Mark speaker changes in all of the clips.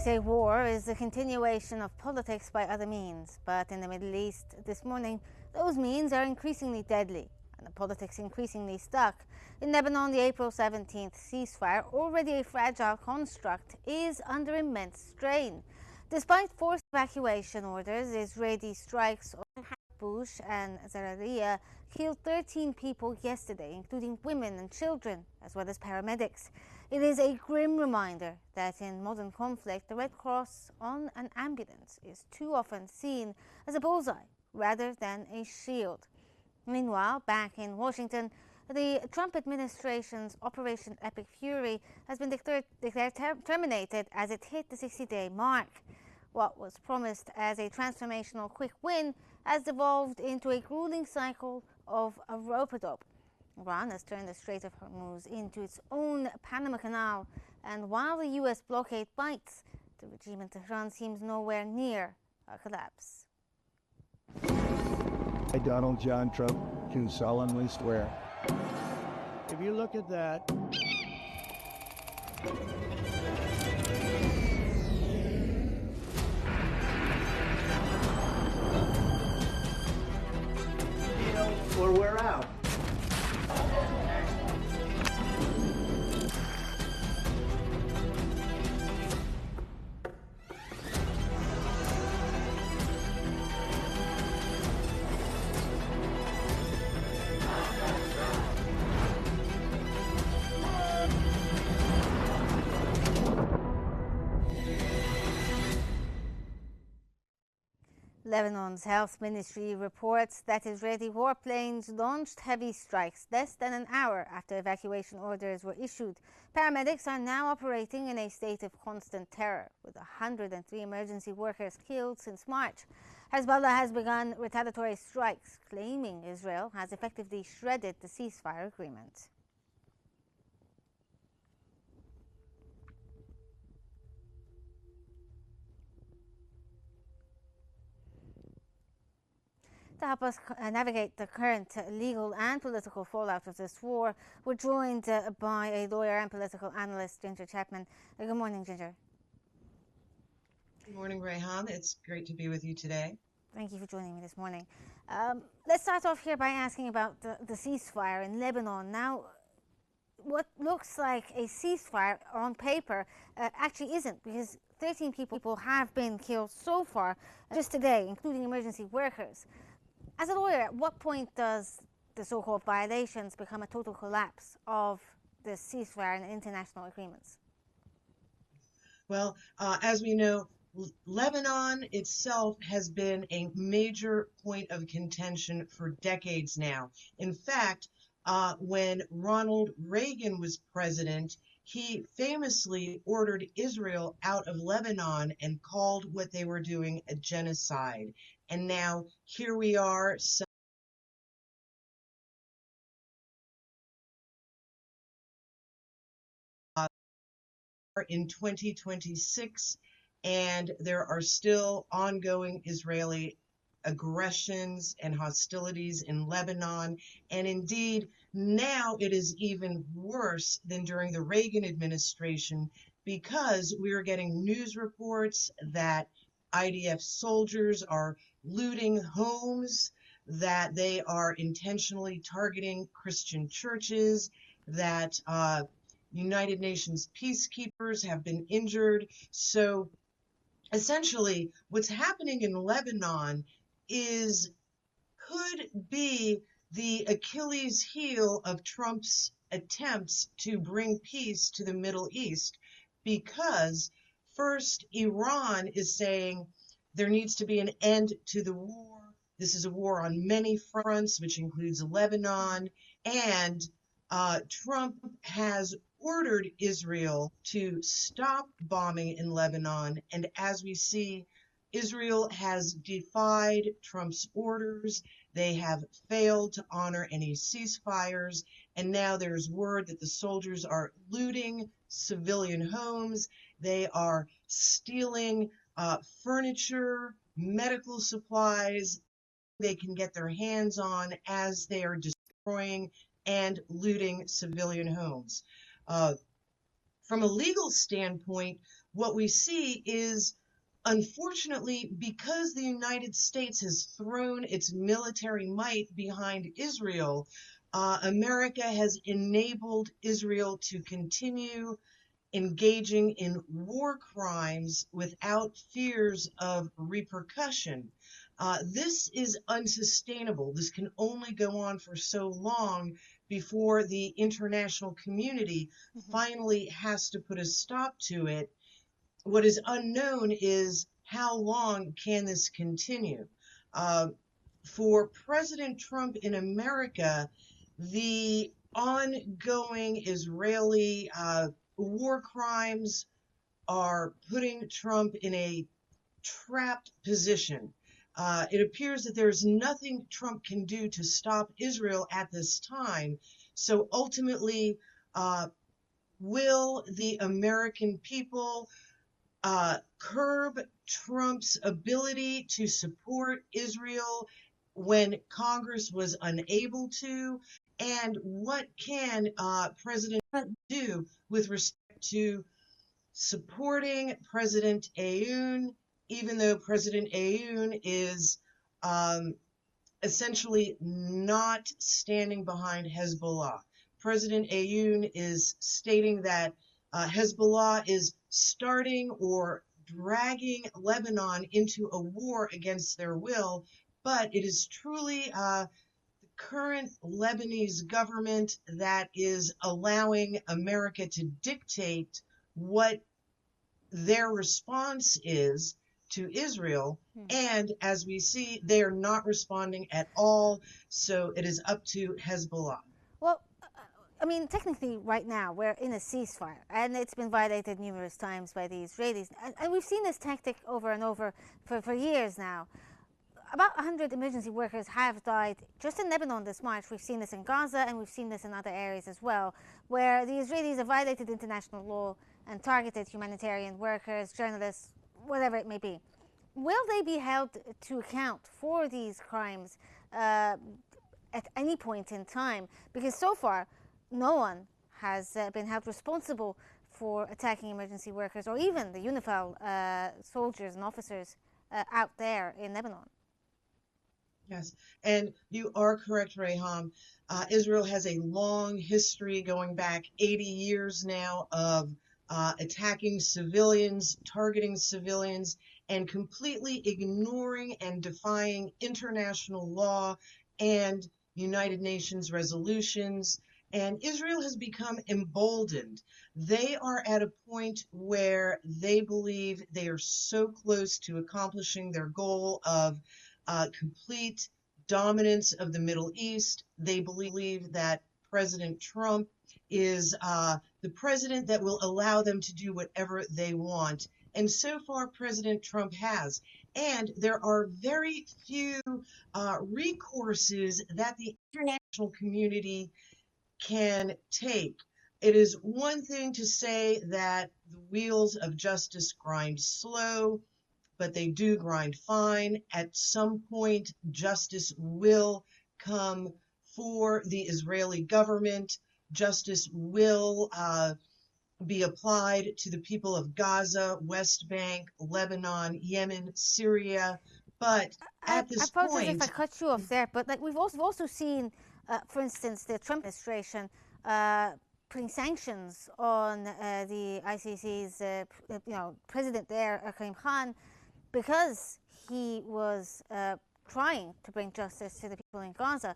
Speaker 1: say war is the continuation of politics by other means, but in the Middle East this morning, those means are increasingly deadly and the politics increasingly stuck. In Lebanon, the April 17th ceasefire, already a fragile construct, is under immense strain. Despite forced evacuation orders, Israeli strikes on Bush and Zararia killed 13 people yesterday, including women and children, as well as paramedics. It is a grim reminder that in modern conflict, the Red Cross on an ambulance is too often seen as a bullseye rather than a shield. Meanwhile, back in Washington, the Trump administration's Operation Epic Fury has been declared terminated as it hit the 60-day mark. What was promised as a transformational quick win has devolved into a grueling cycle of a rope-a-dope. Iran has turned the Strait of Hormuz into its own Panama Canal, and while the U.S. blockade bites, the regime in Tehran seems nowhere near a collapse.
Speaker 2: I, Donald John Trump, do solemnly swear.
Speaker 3: If you look at that,
Speaker 4: or we're out.
Speaker 1: Lebanon's health ministry reports that Israeli warplanes launched heavy strikes less than an hour after evacuation orders were issued. Paramedics are now operating in a state of constant terror, with 103 emergency workers killed since March. Hezbollah has begun retaliatory strikes, claiming Israel has effectively shredded the ceasefire agreement. To help us navigate the current legal and political fallout of this war, we're joined by a lawyer and political analyst, Ginger Chapman. Good morning, Ginger.
Speaker 5: Good morning, Rehan. It's great to be with you today.
Speaker 1: Thank you for joining me this morning. Let's start off here by asking about the ceasefire in Lebanon. Now, what looks like a ceasefire on paper actually isn't, because 13 people have been killed so far just today, including emergency workers. As a lawyer, at what point does the so-called violations become a total collapse of the ceasefire and international agreements?
Speaker 5: Well, as we know, Lebanon itself has been a major point of contention for decades now. In fact, when Ronald Reagan was president, he famously ordered Israel out of Lebanon and called what they were doing a genocide. And now here we are. In 2026, and there are still ongoing Israeli aggressions and hostilities in Lebanon. And indeed, now it is even worse than during the Reagan administration, because we are getting news reports that IDF soldiers are looting homes, that they are intentionally targeting Christian churches, that United Nations peacekeepers have been injured. So essentially, what's happening in Lebanon could be the Achilles heel of Trump's attempts to bring peace to the Middle East, because first, Iran is saying there needs to be an end to the war. This is a war on many fronts, which includes Lebanon, and Trump has ordered Israel to stop bombing in Lebanon. And as we see, Israel has defied Trump's orders. They have failed to honor any ceasefires. And now there's word that the soldiers are looting civilian homes. They are stealing furniture, medical supplies they can get their hands on as they are destroying and looting civilian homes. From a legal standpoint, what we see is, unfortunately, because the United States has thrown its military might behind Israel, America has enabled Israel to continue engaging in war crimes without fears of repercussion. This is unsustainable. This can only go on for so long before the international community finally has to put a stop to it. What is unknown is how long can this continue? Uh, for President Trump in America, the ongoing Israeli war crimes are putting Trump in a trapped position. It appears that there's nothing Trump can do to stop Israel at this time. So ultimately, will the American people curb Trump's ability to support Israel when Congress was unable to? And what can President Trump do with respect to supporting President Aoun, even though President Aoun is essentially not standing behind Hezbollah? President Aoun is stating that Hezbollah is starting or dragging Lebanon into a war against their will, but it is truly the current Lebanese government that is allowing America to dictate what their response is to Israel. And as we see, they are not responding at all. So it is up to Hezbollah.
Speaker 1: Well, I mean, technically, right now, we're in a ceasefire, and it's been violated numerous times by the Israelis. And we've seen this tactic over and over for years now. About 100 emergency workers have died just in Lebanon this March. We've seen this in Gaza, and we've seen this in other areas as well, where the Israelis have violated international law and targeted humanitarian workers, journalists, whatever it may be. Will they be held to account for these crimes at any point in time? Because so far, no one has been held responsible for attacking emergency workers or even the UNIFIL soldiers and officers out there in Lebanon.
Speaker 5: Yes, and you are correct, Reham. Israel has a long history going back 80 years now of attacking civilians, targeting civilians, and completely ignoring and defying international law and United Nations resolutions. And Israel has become emboldened. They are at a point where they believe they are so close to accomplishing their goal of complete dominance of the Middle East. They believe that President Trump is the president that will allow them to do whatever they want. And so far, President Trump has. And there are very few recourses that the international community can take. It is one thing to say that the wheels of justice grind slow, but they do grind fine. At some point, justice will come for the Israeli government. Justice will be applied to the people of Gaza, West Bank, Lebanon, Yemen, Syria. But at this
Speaker 1: I apologize
Speaker 5: point,
Speaker 1: if I cut you off there, but like we've also seen, for instance, the Trump administration putting sanctions on the ICC's, president there, Karim Khan, because he was trying to bring justice to the people in Gaza.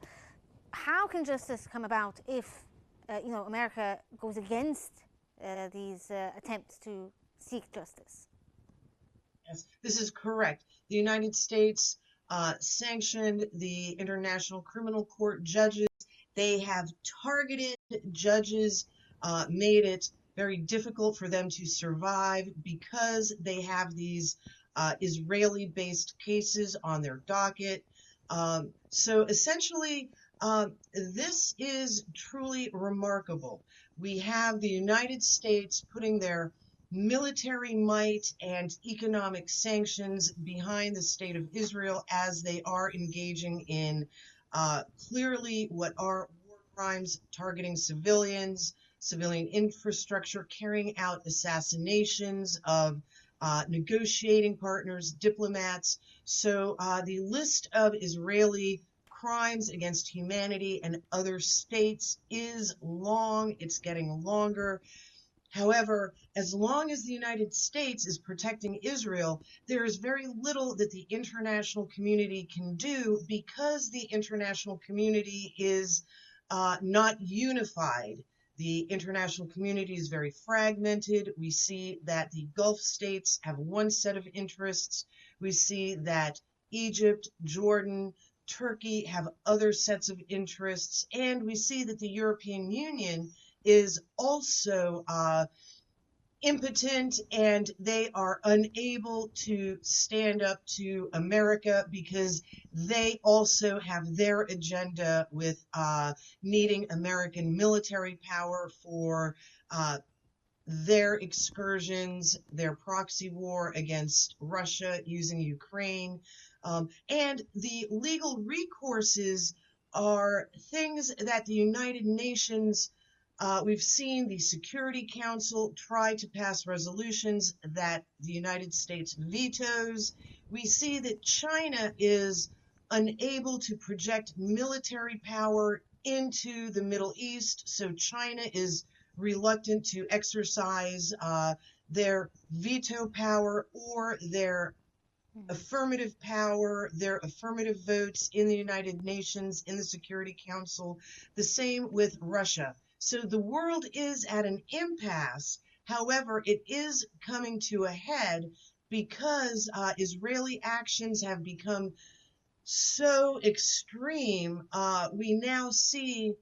Speaker 1: How can justice come about if, America goes against these attempts to seek justice?
Speaker 5: yes, this is correct. The United States sanctioned the International Criminal Court judges. They have targeted judges, made it very difficult for them to survive because they have these Israeli-based cases on their docket. So essentially, this is truly remarkable. We have the United States putting their military might and economic sanctions behind the state of Israel as they are engaging in clearly what are war crimes targeting civilians, civilian infrastructure, carrying out assassinations of negotiating partners, diplomats. So the list of Israeli crimes against humanity and other states is long. It's getting longer. However, as long as the United States is protecting Israel, there is very little that the international community can do because the international community is not unified. The international community is very fragmented. We see that the Gulf states have one set of interests. We see that Egypt, Jordan, Turkey have other sets of interests. And we see that the European Union is also impotent, and they are unable to stand up to America because they also have their agenda with needing American military power for their excursions, their proxy war against Russia using Ukraine. And the legal recourses are things that the United Nations, we've seen the Security Council try to pass resolutions that the United States vetoes. We see that China is unable to project military power into the Middle East, so China is reluctant to exercise their veto power or their affirmative power, their affirmative votes in the United Nations, in the Security Council. The same with Russia. So the world is at an impasse. However, it is coming to a head because Israeli actions have become so extreme. We now see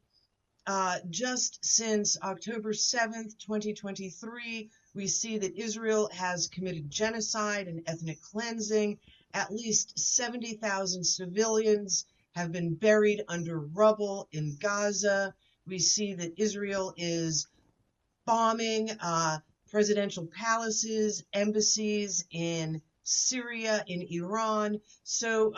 Speaker 5: just since October 7th, 2023, we see that Israel has committed genocide and ethnic cleansing. At least 70,000 civilians have been buried under rubble in Gaza. We see that Israel is bombing presidential palaces, embassies in Syria, in Iran. So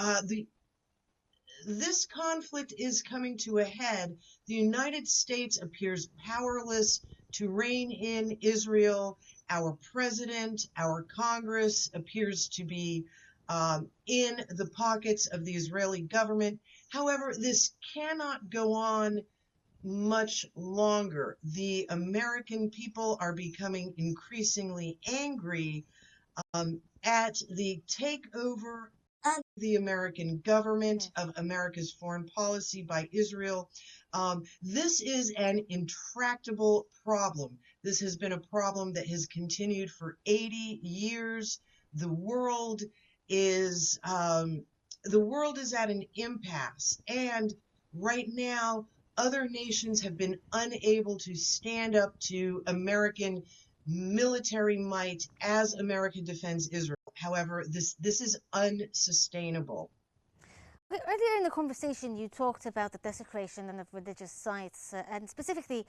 Speaker 5: this conflict is coming to a head. The United States appears powerless to rein in Israel. Our president, our Congress appears to be in the pockets of the Israeli government. However, this cannot go on much longer. The American people are becoming increasingly angry at the takeover of the American government, of America's foreign policy by Israel. This is an intractable problem. This has been a problem that has continued for 80 years. The world is at an impasse, and right now, other nations have been unable to stand up to American military might as America defends Israel. However, this is unsustainable.
Speaker 1: Earlier in the conversation, you talked about the desecration of religious sites, and specifically,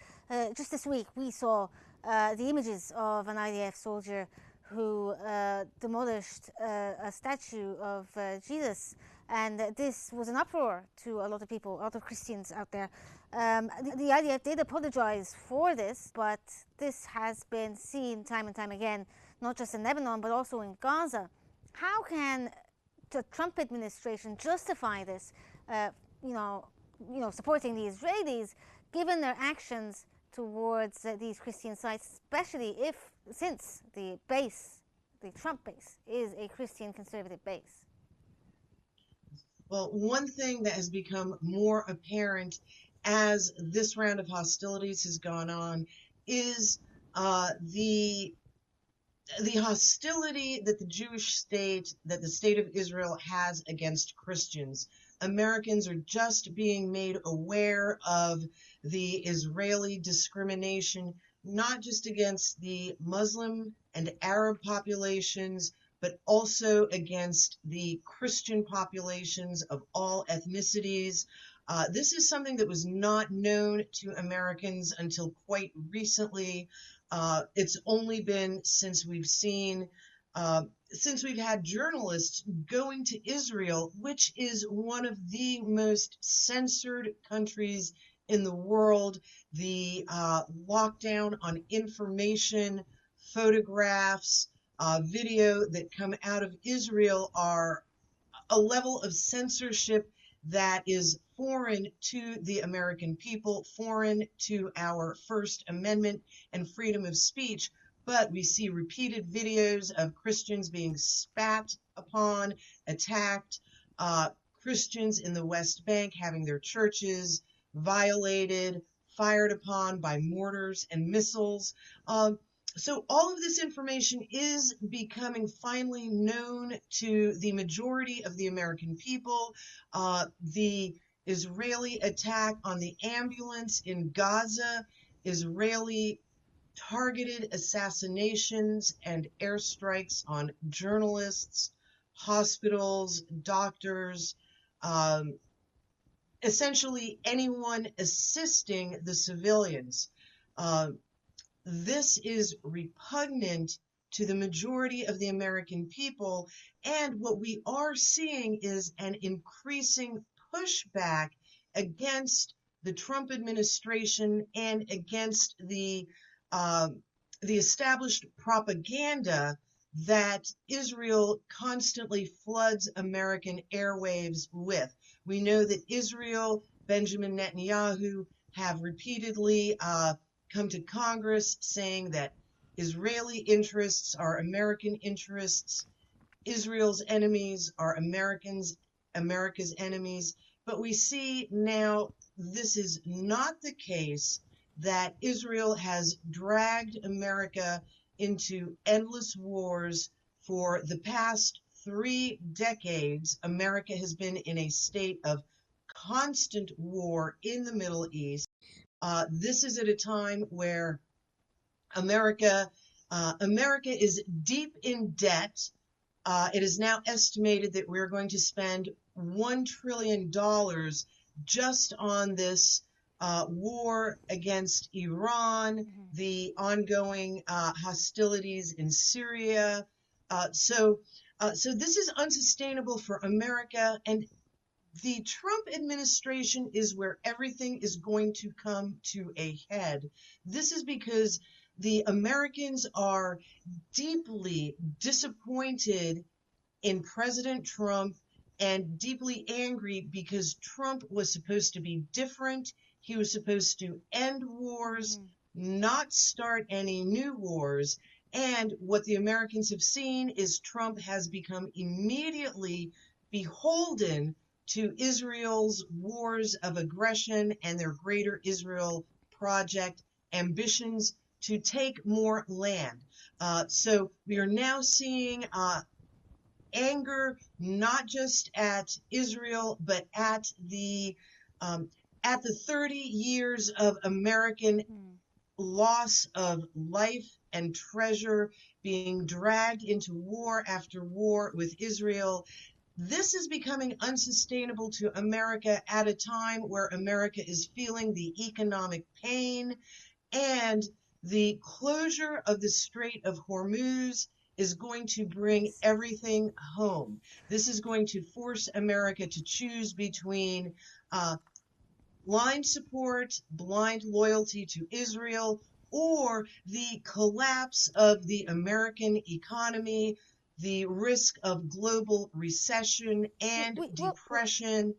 Speaker 1: just this week, we saw the images of an IDF soldier who demolished a statue of Jesus, and this was an uproar to a lot of people, a lot of Christians out there. The IDF did apologize for this, but this has been seen time and time again, not just in Lebanon, but also in Gaza. How can the Trump administration justify this, supporting the Israelis, given their actions towards these Christian sites, especially since the Trump base, is a Christian conservative base?
Speaker 5: Well, one thing that has become more apparent as this round of hostilities has gone on is the hostility that the state of Israel has against Christians. Americans are just being made aware of the Israeli discrimination, not just against the Muslim and Arab populations, but also against the Christian populations of all ethnicities. This is something that was not known to Americans until quite recently. It's only been since we've had journalists going to Israel, which is one of the most censored countries in the world, the lockdown on information, photographs, video that come out of Israel are a level of censorship that is foreign to the American people, foreign to our First Amendment and freedom of speech. But we see repeated videos of Christians being spat upon, attacked, Christians in the West Bank having their churches violated, fired upon by mortars and missiles. So all of this information is becoming finally known to the majority of the American people. The Israeli attack on the ambulance in Gaza, Israeli targeted assassinations and airstrikes on journalists, hospitals, doctors, essentially anyone assisting the civilians. This is repugnant to the majority of the American people, and what we are seeing is an increasing pushback against the Trump administration and against the established propaganda that Israel constantly floods American airwaves with. We know that Israel, Benjamin Netanyahu, have repeatedly come to Congress saying that Israeli interests are American interests, Israel's enemies are America's enemies. But we see now this is not the case, that Israel has dragged America into endless wars for the past 3 decades. America has been in a state of constant war in the Middle East. This is at a time where America is deep in debt. It is now estimated that we're going to spend $1 trillion just on this war against Iran, the ongoing hostilities in Syria. So this is unsustainable for America, and the Trump administration is where everything is going to come to a head. This is because the Americans are deeply disappointed in President Trump and deeply angry because Trump was supposed to be different. He was supposed to end wars, not start any new wars. And what the Americans have seen is Trump has become immediately beholden to Israel's wars of aggression and their Greater Israel Project ambitions to take more land. So we are now seeing anger not just at Israel, but at the 30 years of American loss of life and treasure, being dragged into war after war with Israel. This is becoming unsustainable to America at a time where America is feeling the economic pain, and the closure of the Strait of Hormuz is going to bring everything home. This is going to force America to choose between blind support, blind loyalty to Israel, or the collapse of the American economy, the risk of global recession and depression.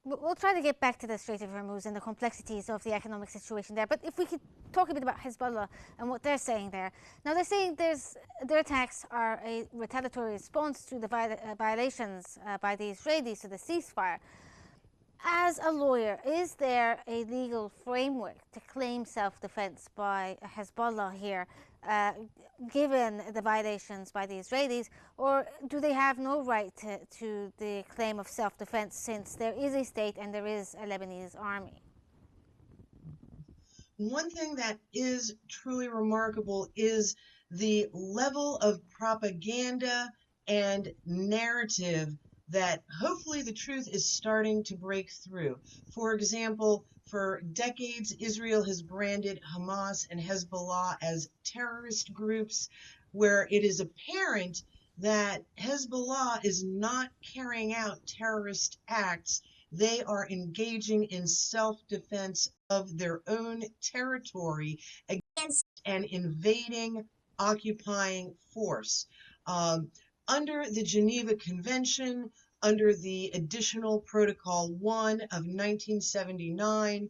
Speaker 1: We'll try to get back to the Strait of Hormuz and the complexities of the economic situation there. But if we could talk a bit about Hezbollah and what they're saying there. Now, they're saying their attacks are a retaliatory response to the violations by the Israelis to the ceasefire. As a lawyer, is there a legal framework to claim self-defense by Hezbollah here, given the violations by the Israelis, or do they have no right to the claim of self-defense since there is a state and there is a Lebanese army?
Speaker 5: One thing that is truly remarkable is the level of propaganda and narrative that hopefully the truth is starting to break through. For example, for decades, Israel has branded Hamas and Hezbollah as terrorist groups, where it is apparent that Hezbollah is not carrying out terrorist acts they are engaging in self-defense of their own territory against an invading, occupying force. Under the Geneva Convention, under the Additional Protocol 1 of 1979,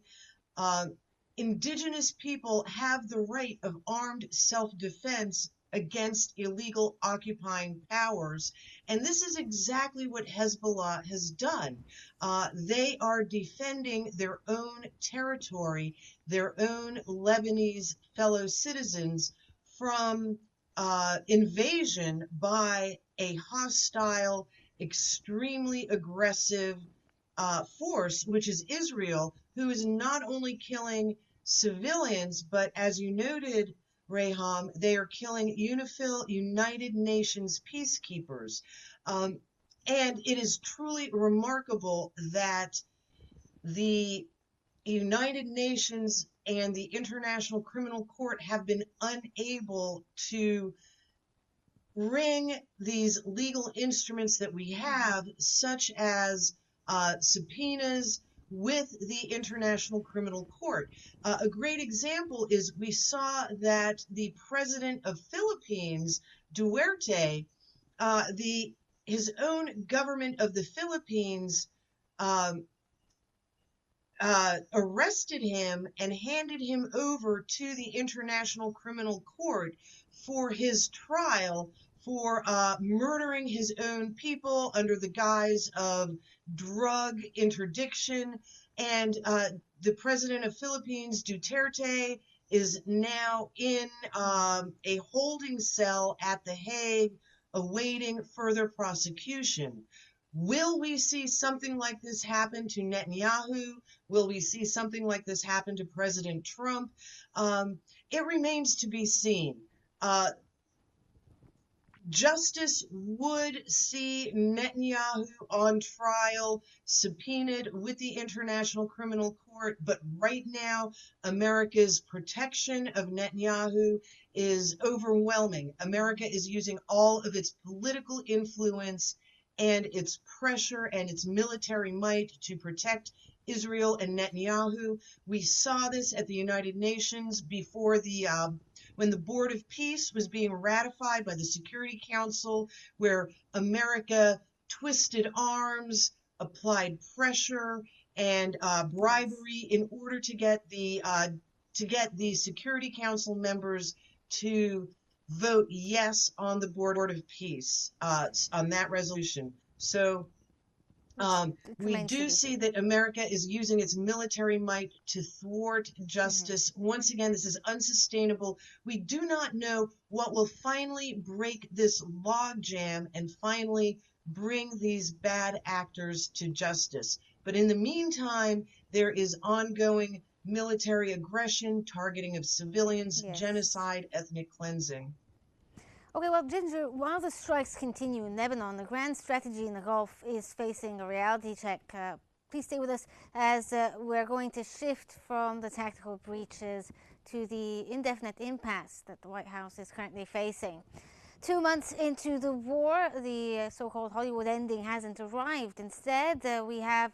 Speaker 5: indigenous people have the right of armed self-defense against illegal occupying powers. And this is exactly what Hezbollah has done. They are defending their own territory, their own Lebanese fellow citizens from invasion by a hostile, extremely aggressive force, which is Israel, who is not only killing civilians, but as you noted, Reham, they are killing UNIFIL, United Nations peacekeepers. And it is truly remarkable that the United Nations and the International Criminal Court have been unable to wring these legal instruments that we have, such as subpoenas with the International Criminal Court. A great example is we saw that the president of Philippines, Duarte, his own government of the Philippines arrested him and handed him over to the International Criminal Court for his trial for murdering his own people under the guise of drug interdiction. And the president of Philippines, Duterte, is now in a holding cell at The Hague awaiting further prosecution. Will we see something like this happen to Netanyahu? Will we see something like this happen to President Trump? It remains to be seen. Justice would see Netanyahu on trial, subpoenaed with the International Criminal Court, but right now, America's protection of Netanyahu is overwhelming. America is using all of its political influence and its pressure and its military might to protect Israel and Netanyahu. We saw this at the United Nations before when the Board of Peace was being ratified by the Security Council, where America twisted arms, applied pressure and bribery in order to get the Security Council members to vote yes on the Board of Peace, on that resolution. So we do see that America is using its military might to thwart justice. Once again, this is unsustainable. We do not know what will finally break this logjam and finally bring these bad actors to justice. But in the meantime, there is ongoing military aggression, targeting of civilians, genocide, ethnic cleansing.
Speaker 1: Okay, well, Ginger, while the strikes continue in Lebanon, the grand strategy in the Gulf is facing a reality check. Please stay with us as we're going to shift from the tactical breaches to the indefinite impasse that the White House is currently facing. 2 months into the war, the so-called Hollywood ending hasn't arrived. Instead, we have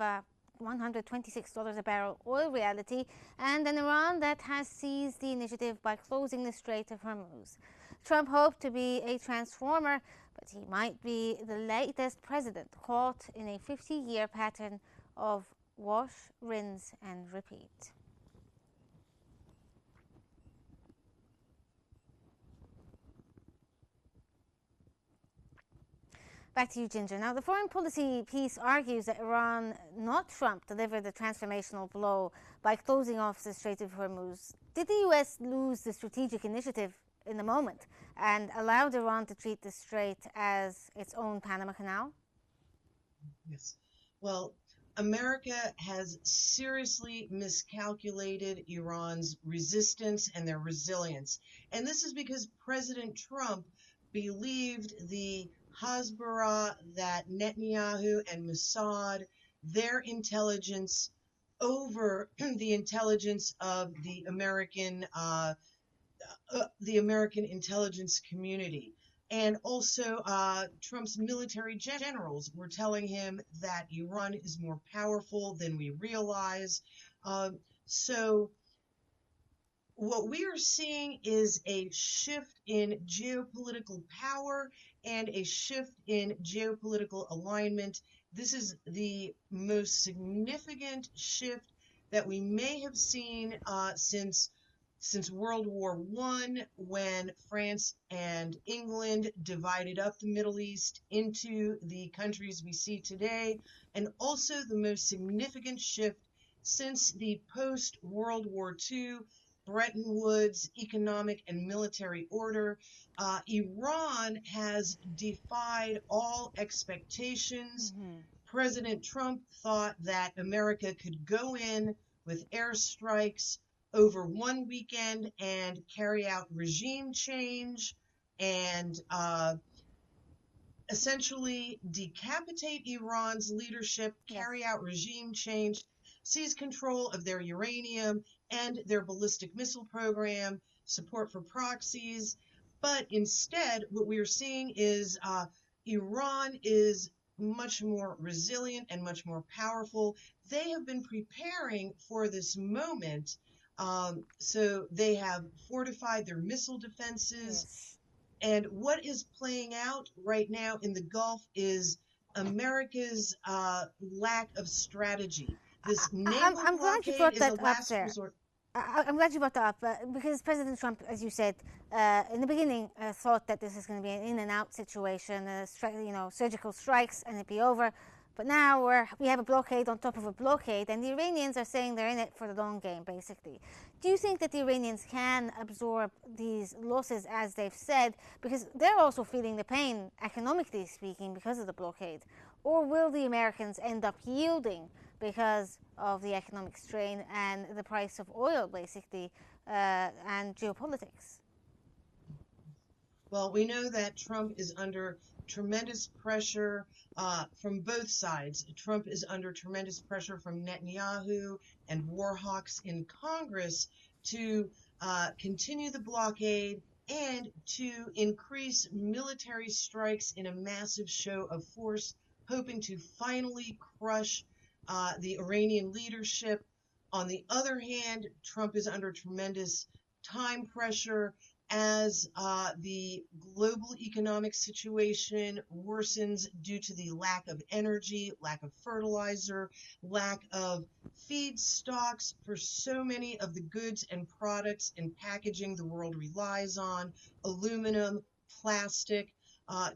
Speaker 1: $126 a barrel oil reality and an Iran that has seized the initiative by closing the Strait of Hormuz. Trump hoped to be a transformer, but he might be the latest president caught in a 50-year pattern of wash, rinse, and repeat. Back to you, Ginger. Now, the foreign policy piece argues that Iran, not Trump, delivered the transformational blow by closing off the Strait of Hormuz. Did the U.S. lose the strategic initiative in the moment and allowed Iran to treat the strait as its own Panama Canal?
Speaker 5: Yes. Well, America has seriously miscalculated Iran's resistance and their resilience. And this is because President Trump believed the Hasbara, that Netanyahu and Mossad, their intelligence over the intelligence of the American intelligence community. And also, Trump's military generals were telling him that Iran is more powerful than we realize. So what we are seeing is a shift in geopolitical power and a shift in geopolitical alignment. This is the most significant shift that we may have seen since World War I, when France and England divided up the Middle East into the countries we see today, and also the most significant shift since the post-World War II Bretton Woods economic and military order. Iran has defied all expectations. President Trump thought that America could go in with airstrikes over one weekend and carry out regime change and essentially decapitate Iran's leadership, carry out regime change, seize control of their uranium and their ballistic missile program, support for proxies. But instead, what we are seeing is Iran is much more resilient and much more powerful. They have been preparing for this moment. So they have fortified their missile defenses.
Speaker 1: Yes.
Speaker 5: And what is playing out right now in the Gulf is America's lack of strategy. This naval
Speaker 1: I'm glad you
Speaker 5: blockade
Speaker 1: brought
Speaker 5: is a
Speaker 1: that up
Speaker 5: last
Speaker 1: there.
Speaker 5: resort.
Speaker 1: I'm glad you brought that up because President Trump, as you said, in the beginning thought that this is going to be an in and out situation, surgical strikes and it'd be over. But now we have a blockade on top of a blockade, and the Iranians are saying they're in it for the long game, basically. Do you think that the Iranians can absorb these losses, as they've said, because they're also feeling the pain, economically speaking, because of the blockade? Or will the Americans end up yielding because of the economic strain and the price of oil, basically, and geopolitics?
Speaker 5: Well, we know that Trump is under tremendous pressure from both sides. Trump is under tremendous pressure from Netanyahu and war hawks in Congress to continue the blockade and to increase military strikes in a massive show of force, hoping to finally crush the Iranian leadership. On the other hand, Trump is under tremendous time pressure as the global economic situation worsens due to the lack of energy, lack of fertilizer, lack of feedstocks for so many of the goods and products and packaging the world relies on, aluminum, plastic.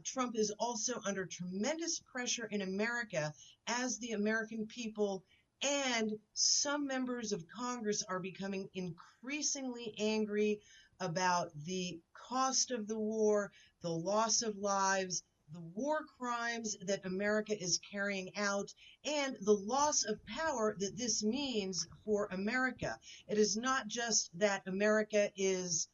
Speaker 5: Trump is also under tremendous pressure in America as the American people and some members of Congress are becoming increasingly angry about the cost of the war, the loss of lives, the war crimes that America is carrying out, and the loss of power that this means for America. It is not just that America is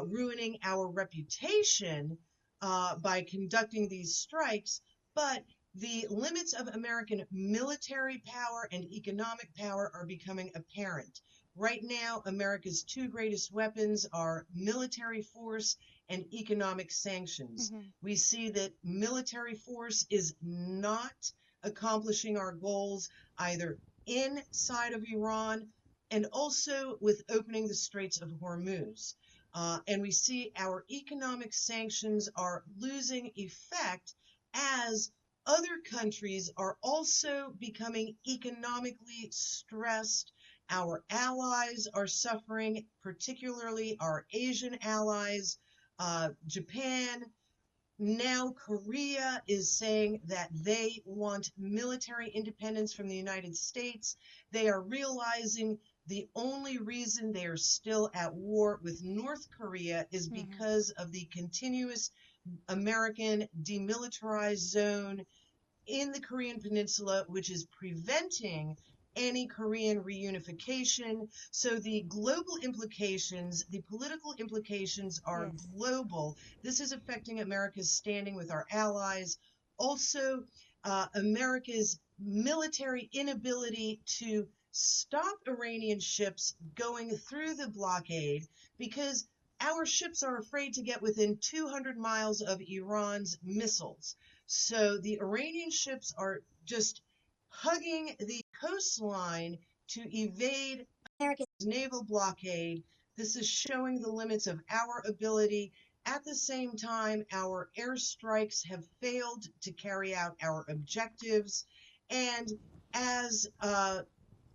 Speaker 5: ruining our reputation by conducting these strikes, but the limits of American military power and economic power are becoming apparent. Right now, America's two greatest weapons are military force and economic sanctions. We see that military force is not accomplishing our goals either inside of Iran and also with opening the Straits of Hormuz. And we see our economic sanctions are losing effect as other countries are also becoming economically stressed. Our allies are suffering, particularly our Asian allies. Japan, now Korea is saying that they want military independence from the United States. They are realizing the only reason they are still at war with North Korea is because of the continuous American demilitarized zone in the Korean Peninsula, which is preventing any Korean reunification. So the global implications, the political implications are global. This is affecting America's standing with our allies. Also, America's military inability to stop Iranian ships going through the blockade, because our ships are afraid to get within 200 miles of Iran's missiles. So the Iranian ships are just hugging the coastline to evade America's naval blockade. This is showing the limits of our ability. At the same time, our airstrikes have failed to carry out our objectives. And as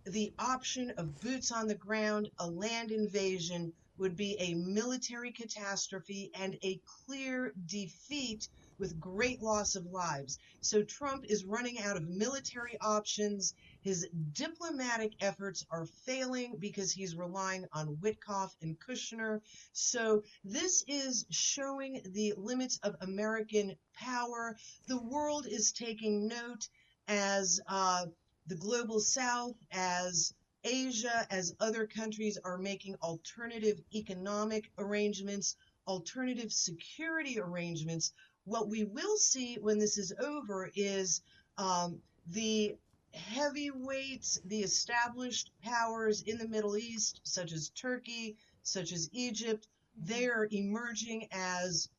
Speaker 5: the option of boots on the ground, a land invasion would be a military catastrophe and a clear defeat with great loss of lives. So Trump is running out of military options. His diplomatic efforts are failing because he's relying on Witkoff and Kushner. So this is showing the limits of American power. The world is taking note as the global south, as Asia, as other countries are making alternative economic arrangements, alternative security arrangements. What we will see when this is over is the heavyweights, the established powers in the Middle East, such as Turkey, such as Egypt, they are emerging as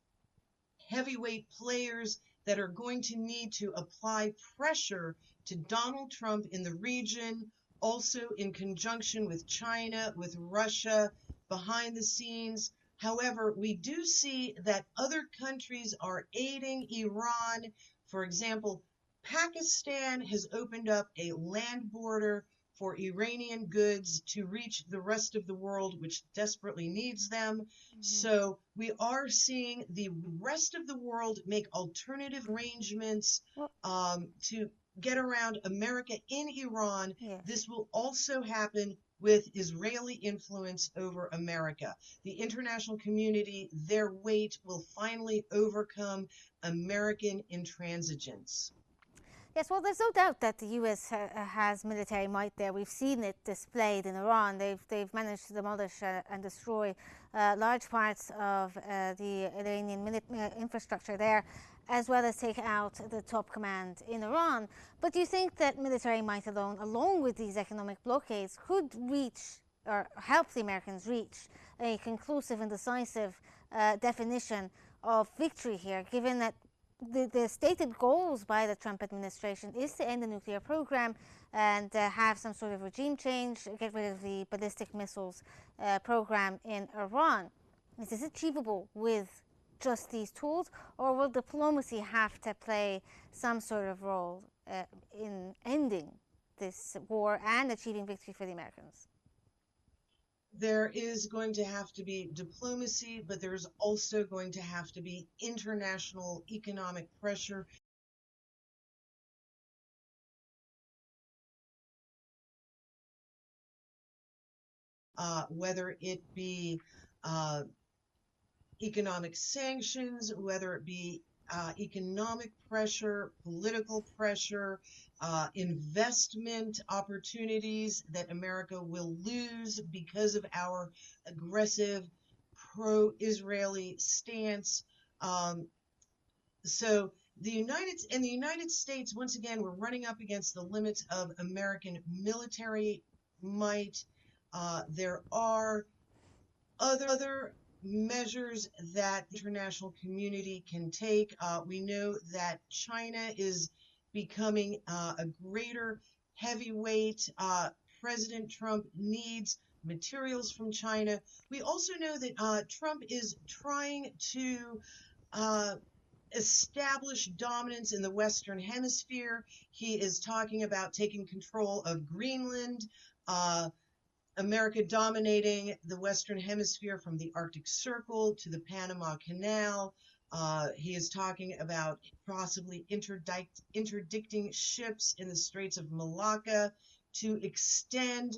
Speaker 5: heavyweight players that are going to need to apply pressure to Donald Trump in the region, also in conjunction with China, with Russia, behind the scenes. However, we do see that other countries are aiding Iran. For example, Pakistan has opened up a land border for Iranian goods to reach the rest of the world, which desperately needs them. So we are seeing the rest of the world make alternative arrangements to get around America in Iran.
Speaker 1: Yes.
Speaker 5: This will also happen with Israeli influence over America. The international community, their weight will finally overcome American intransigence.
Speaker 1: Yes, well, there's no doubt that the U.S. has military might there. We've seen it displayed in Iran. They've managed to demolish and destroy large parts of the Iranian infrastructure there, as well as take out the top command in Iran. But do you think that military might alone, along with these economic blockades, could reach or help the Americans reach a conclusive and decisive definition of victory here, given that the stated goals by the Trump administration is to end the nuclear program and have some sort of regime change, get rid of the ballistic missiles program in Iran? Is this achievable with just these tools, or will diplomacy have to play some sort of role in ending this war and achieving victory for the Americans?
Speaker 5: There is going to have to be diplomacy, but there's also going to have to be international economic pressure. Whether it be economic sanctions, whether it be economic pressure, political pressure, investment opportunities that America will lose because of our aggressive pro-Israeli stance. So the United States, once again, we're running up against the limits of American military might. There are other measures that the international community can take. We know that China is becoming a greater heavyweight. President Trump needs materials from China. We also know that Trump is trying to establish dominance in the Western Hemisphere. He is talking about taking control of Greenland, America dominating the Western Hemisphere from the Arctic Circle to the Panama Canal. He is talking about possibly interdicting ships in the Straits of Malacca to extend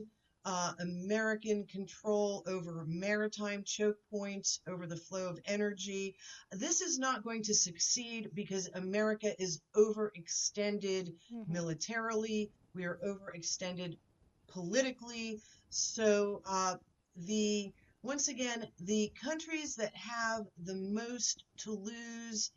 Speaker 5: American control over maritime choke points, over the flow of energy. This is not going to succeed because America is overextended militarily. We are overextended politically. So once again, the countries that have the most to lose,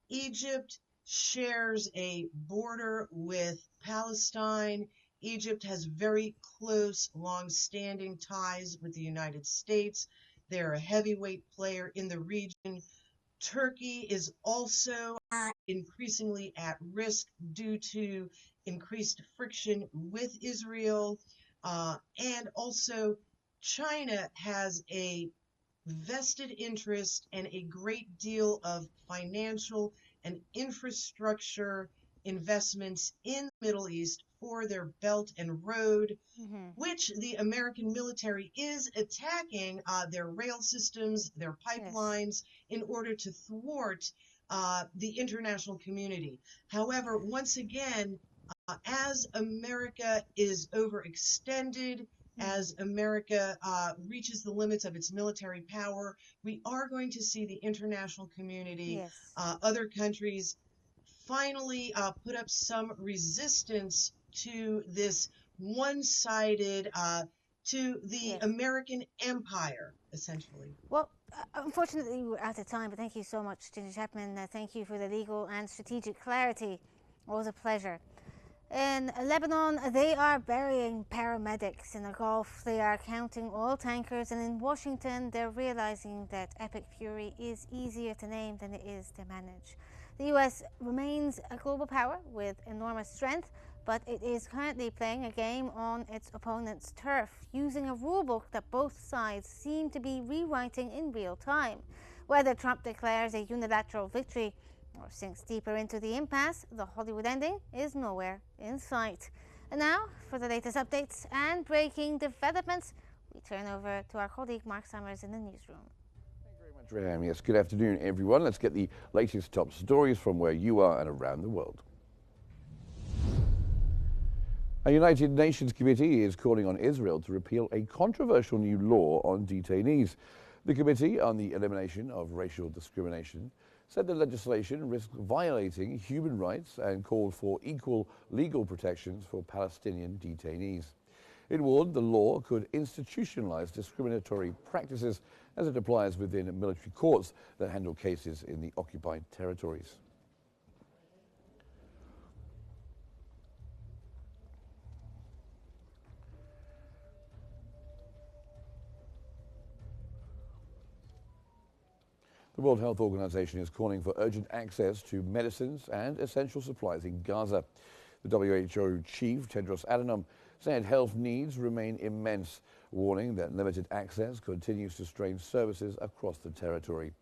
Speaker 5: Egypt shares a border with Palestine. Egypt has very close, long-standing ties with the United States. They're a heavyweight player in the region. Turkey is also increasingly at risk due to increased friction with Israel. And also, China has a vested interest and a great deal of financial and infrastructure investments in the Middle East for their Belt and Road, which the American military is attacking their rail systems, their pipelines, in order to thwart the international community. However, once again, as America is overextended, as America reaches the limits of its military power, we are going to see the international community, other countries, finally put up some resistance to this one-sided, to the American empire, essentially.
Speaker 1: Well, unfortunately, we're out of time, but thank you so much, Ginger Chapman. Thank you for the legal and strategic clarity. Always a pleasure. In Lebanon, they are burying paramedics. In the Gulf, they are counting oil tankers. And in Washington, they're realizing that epic fury is easier to name than it is to manage. The U.S. remains a global power with enormous strength, but it is currently playing a game on its opponent's turf, using a rulebook that both sides seem to be rewriting in real time. Whether Trump declares a unilateral victory or sinks deeper into the impasse, the Hollywood ending is nowhere in sight. And now, for the latest updates and breaking developments, we turn over to our colleague Mark Summers in the newsroom.
Speaker 6: Thank you very much, Ram. Yes, good afternoon, everyone. Let's get the latest top stories from where you are and around the world. A United Nations committee is calling on Israel to repeal a controversial new law on detainees. The Committee on the Elimination of Racial Discrimination said the legislation risks violating human rights and called for equal legal protections for Palestinian detainees. It warned the law could institutionalize discriminatory practices as it applies within military courts that handle cases in the occupied territories. The World Health Organization is calling for urgent access to medicines and essential supplies in Gaza. The WHO chief, Tedros Adhanom, said health needs remain immense, warning that limited access continues to strain services across the territory.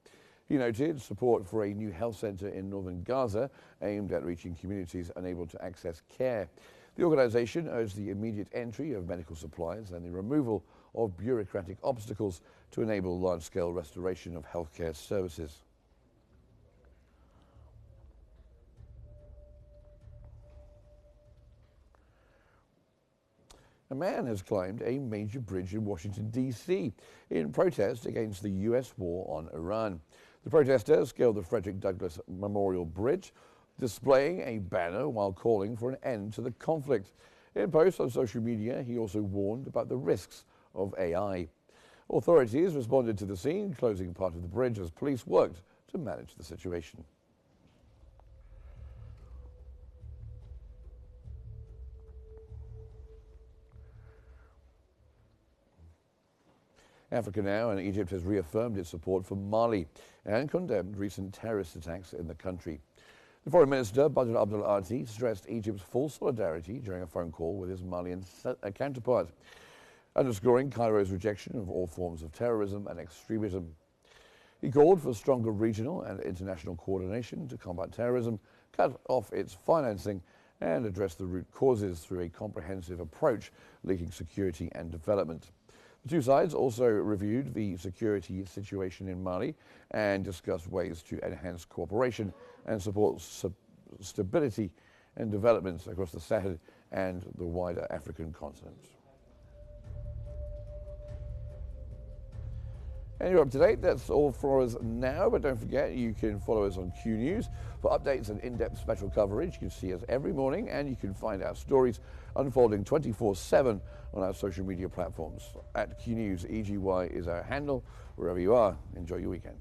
Speaker 6: He noted support for a new health center in northern Gaza aimed at reaching communities unable to access care. The organization urged the immediate entry of medical supplies and the removal of bureaucratic obstacles to enable large-scale restoration of healthcare services. A man has climbed a major bridge in Washington, D.C. in protest against the U.S. war on Iran. The protester scaled the Frederick Douglass Memorial Bridge, displaying a banner while calling for an end to the conflict. In posts on social media, he also warned about the risks of AI. Authorities responded to the scene, closing part of the bridge as police worked to manage the situation. Africa now, and Egypt has reaffirmed its support for Mali and condemned recent terrorist attacks in the country. The Foreign Minister, Badr Abdel Ati, stressed Egypt's full solidarity during a phone call with his Malian counterpart, underscoring Cairo's rejection of all forms of terrorism and extremism. He called for stronger regional and international coordination to combat terrorism, cut off its financing, and address the root causes through a comprehensive approach linking security and development. The two sides also reviewed the security situation in Mali and discussed ways to enhance cooperation and support stability and development across the Sahel and the wider African continent. And you're up to date. That's all for us now, but don't forget you can follow us on Qnews for updates and in-depth special coverage. You can see us every morning, and you can find our stories unfolding 24/7 on our social media platforms. At Qnews, EGY is our handle. Wherever you are, enjoy your weekend.